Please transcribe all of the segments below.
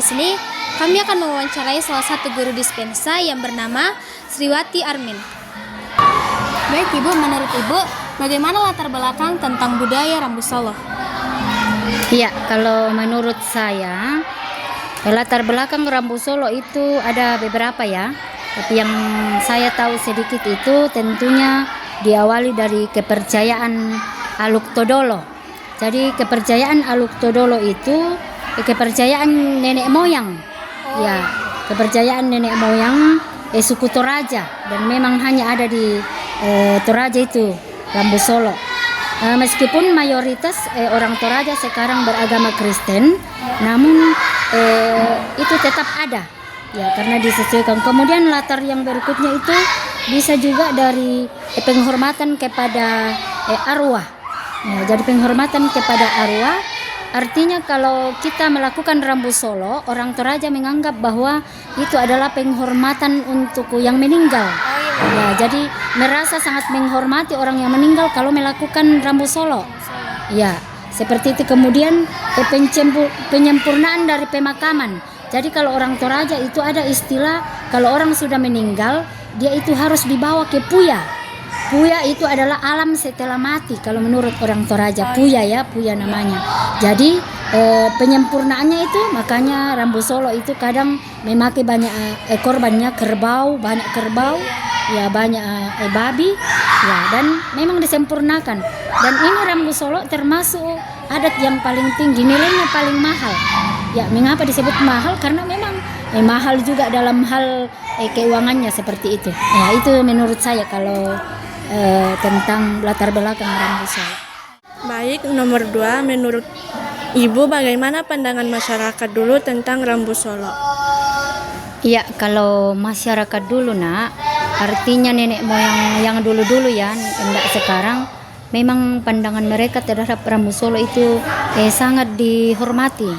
sini kami akan mewawancarai salah satu guru dispensa yang bernama Sriwati Armin. Baik Ibu, menurut Ibu, bagaimana latar belakang tentang budaya Rambu Solo? Iya, kalau menurut saya latar belakang Rambu Solo itu ada beberapa ya. Tapi yang saya tahu sedikit itu tentunya diawali dari kepercayaan Aluk Todolo. Jadi kepercayaan Aluk Todolo itu kepercayaan nenek moyang. Ya, kepercayaan nenek moyang suku Toraja, dan memang hanya ada di Toraja itu Rambu Solo. Meskipun mayoritas orang Toraja sekarang beragama Kristen, namun itu tetap ada. Ya, karena disesuaikan. Kemudian latar yang berikutnya itu bisa juga dari penghormatan kepada arwah. Ya, jadi penghormatan kepada arwah artinya kalau kita melakukan Rambu Solo, orang Toraja menganggap bahwa itu adalah penghormatan untuk yang meninggal. Ya, jadi merasa sangat menghormati orang yang meninggal kalau melakukan Rambu Solo. Ya, seperti itu. Kemudian penyempurnaan dari pemakaman. Jadi kalau orang Toraja itu ada istilah kalau orang sudah meninggal, dia itu harus dibawa ke Puya. Puya itu adalah alam setelah mati kalau menurut orang Toraja. Puya ya, Puya namanya. Jadi penyempurnaannya itu makanya Rambu Solo itu kadang memakai banyak korbannya kerbau, banyak kerbau, ya banyak babi, ya, dan memang disempurnakan. Dan ini Rambu Solo termasuk adat yang paling tinggi, nilainya paling mahal. Ya, mengapa disebut mahal? Karena memang mahal juga dalam hal keuangannya seperti itu. Ya, itu menurut saya kalau tentang latar belakang Rambu Solo. Baik, nomor 2, menurut Ibu bagaimana pandangan masyarakat dulu tentang Rambu Solo? Iya, kalau masyarakat dulu nak, artinya nenek moyang yang dulu-dulu ya, enggak sekarang, memang pandangan mereka terhadap Rambu Solo itu sangat dihormati.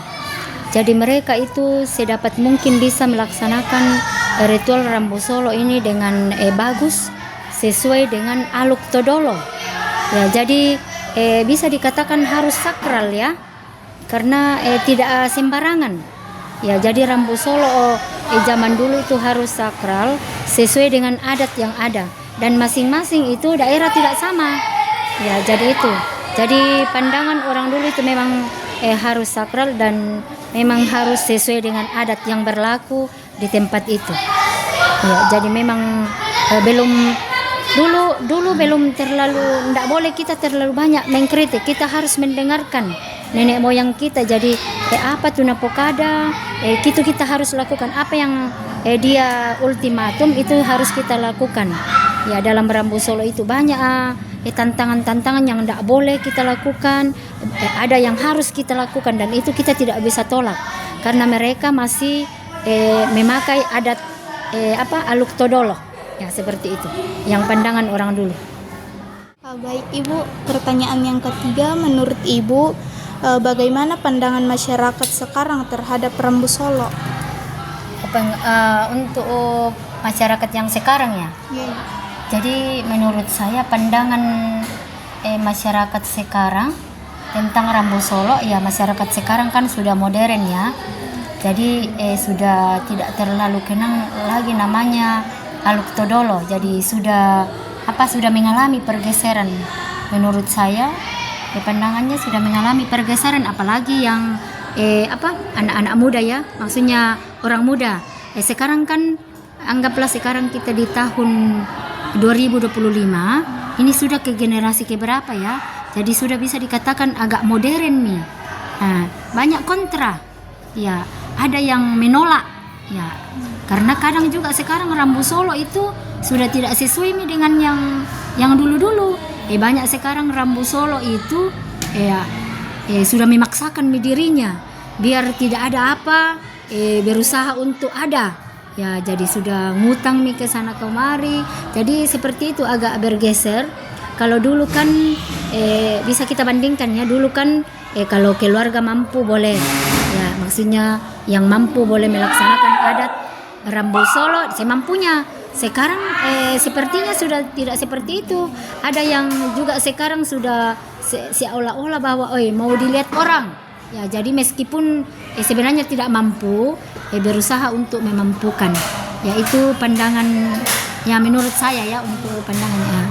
Jadi mereka itu sedapat mungkin bisa melaksanakan ritual Rambu Solo ini dengan bagus, sesuai dengan Aluk Todolo. Ya, jadi bisa dikatakan harus sakral ya, karena tidak sembarangan. Ya, jadi Rambu Solo zaman dulu itu harus sakral sesuai dengan adat yang ada, dan masing-masing itu daerah tidak sama. Ya, jadi itu. Jadi pandangan orang dulu itu memang harus sakral dan memang harus sesuai dengan adat yang berlaku di tempat itu. Ya, jadi memang Dulu belum terlalu, tidak boleh kita terlalu banyak mengkritik. Kita harus mendengarkan nenek moyang kita. Jadi apa tuh napokada, kita harus lakukan apa yang dia ultimatum itu harus kita lakukan. Ya, dalam Rambu Solo itu banyak tantangan-tantangan yang tidak boleh kita lakukan, ada yang harus kita lakukan, dan itu kita tidak bisa tolak karena mereka masih memakai adat Aluk Todolo. Ya, seperti itu yang pandangan orang dulu. Baik Ibu, pertanyaan yang ketiga, menurut Ibu bagaimana pandangan masyarakat sekarang terhadap Rambu Solo? Untuk masyarakat yang sekarang ya. Yeah. Jadi menurut saya pandangan masyarakat sekarang tentang Rambu Solo, ya masyarakat sekarang kan sudah modern ya. Jadi sudah tidak terlalu kenang lagi namanya Aluk Todolo. Jadi sudah mengalami pergeseran. Menurut saya pandangannya sudah mengalami pergeseran, apalagi yang anak-anak muda ya, maksudnya orang muda. Sekarang kan anggaplah sekarang kita di tahun 2025, ini sudah ke generasi keberapa ya? Jadi sudah bisa dikatakan agak modern nih. Nah, banyak kontra. Ya, ada yang menolak. Ya, karena kadang juga sekarang Rambu Solo itu sudah tidak sesuai dengan yang dulu-dulu. Banyak sekarang Rambu Solo itu sudah memaksakan dirinya biar tidak ada apa, berusaha untuk ada. Ya, jadi sudah ngutang ke sana kemari. Jadi seperti itu agak bergeser. Kalau dulu kan bisa kita bandingkan ya, dulu kan kalau keluarga mampu boleh. Ya, maksudnya yang mampu boleh melaksanakan adat Rambu Solo semampunya. Sekarang sepertinya sudah tidak seperti itu. Ada yang juga sekarang sudah seolah-olah bahwa mau dilihat orang. Ya, jadi meskipun sebenarnya tidak mampu, berusaha untuk memampukan. Ya, itu pandangan ya menurut saya ya untuk pandangan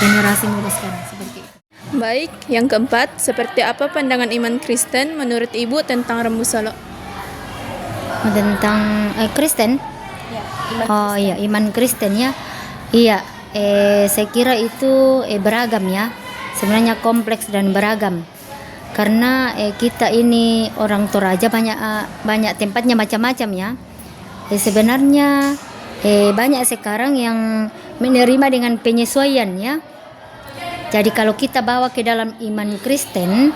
generasi muda sekarang seperti itu. Baik, yang keempat, seperti apa pandangan iman Kristen menurut Ibu tentang Rambu Solo? Tentang Kristen? Oh iya, iman Kristen ya. Iya, saya kira itu beragam ya. Sebenarnya kompleks dan beragam. Karena kita ini orang Toraja banyak tempatnya macam-macam ya. Sebenarnya banyak sekarang yang menerima dengan penyesuaian ya. Jadi kalau kita bawa ke dalam iman Kristen,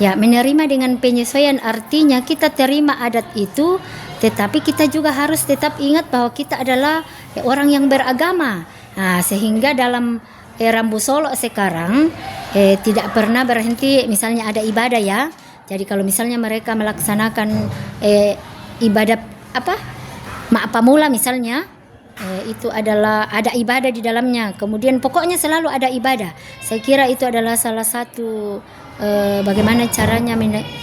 ya menerima dengan penyesuaian artinya kita terima adat itu, tetapi kita juga harus tetap ingat bahwa kita adalah orang yang beragama. Nah, sehingga dalam Rambu Solo sekarang tidak pernah berhenti, misalnya ada ibadah ya. Jadi kalau misalnya mereka melaksanakan ibadah Maaf Pamula misalnya, itu adalah ada ibadah di dalamnya. Kemudian pokoknya selalu ada ibadah. Saya kira itu adalah salah satu bagaimana caranya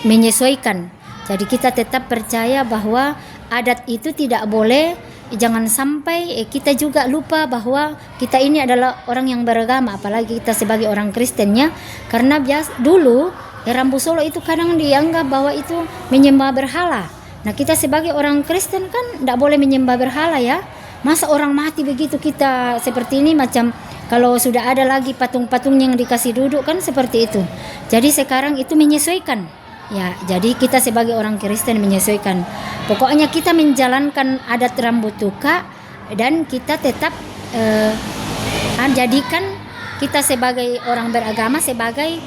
menyesuaikan. Jadi kita tetap percaya bahwa adat itu tidak boleh. Jangan sampai kita juga lupa bahwa kita ini adalah orang yang beragama, apalagi kita sebagai orang Kristennya. Karena dulu Rambu Solo itu kadang dianggap bahwa itu menyembah berhala. Nah, kita sebagai orang Kristen kan tidak boleh menyembah berhala ya. Masa orang mati begitu kita seperti ini, macam kalau sudah ada lagi patung-patung yang dikasih duduk kan seperti itu. Jadi sekarang itu menyesuaikan. Ya, jadi kita sebagai orang Kristen menyesuaikan. Pokoknya kita menjalankan adat rambut tuka dan kita tetap jadikan kita sebagai orang beragama sebagai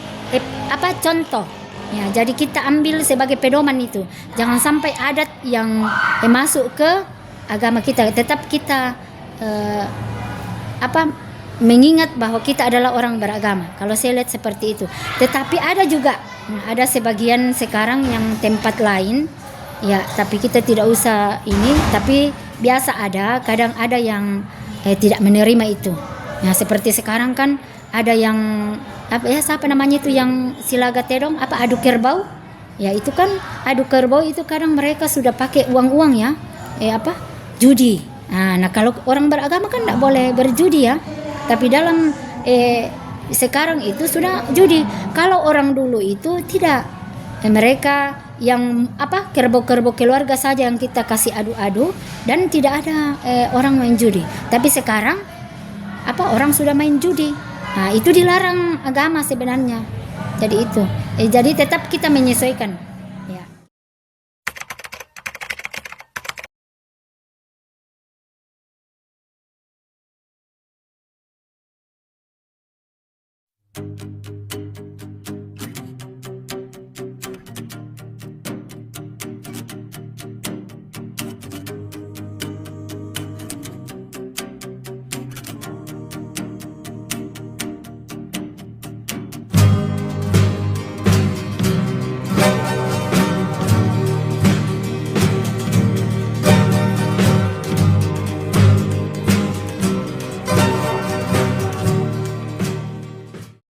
contoh. Ya, jadi kita ambil sebagai pedoman itu. Jangan sampai adat yang masuk ke agama kita. Tetap kita mengingat bahwa kita adalah orang beragama. Kalau saya lihat seperti itu. Tetapi ada juga ada sebagian sekarang yang tempat lain ya, tapi kita tidak usah ini, tapi biasa ada, kadang ada yang tidak menerima itu. Nah, seperti sekarang kan ada yang siapa namanya itu yang silaga tedong adu kerbau. Ya, itu kan adu kerbau itu kadang mereka sudah pakai uang-uang ya. Judi. Nah, kalau orang beragama kan tidak boleh berjudi ya. Tapi dalam sekarang itu sudah judi. Kalau orang dulu itu tidak, mereka yang kerbau-kerbau keluarga saja yang kita kasih adu-adu dan tidak ada orang main judi. Tapi sekarang orang sudah main judi. Nah, itu dilarang agama sebenarnya. Jadi itu. Jadi tetap kita menyesuaikan. Ya.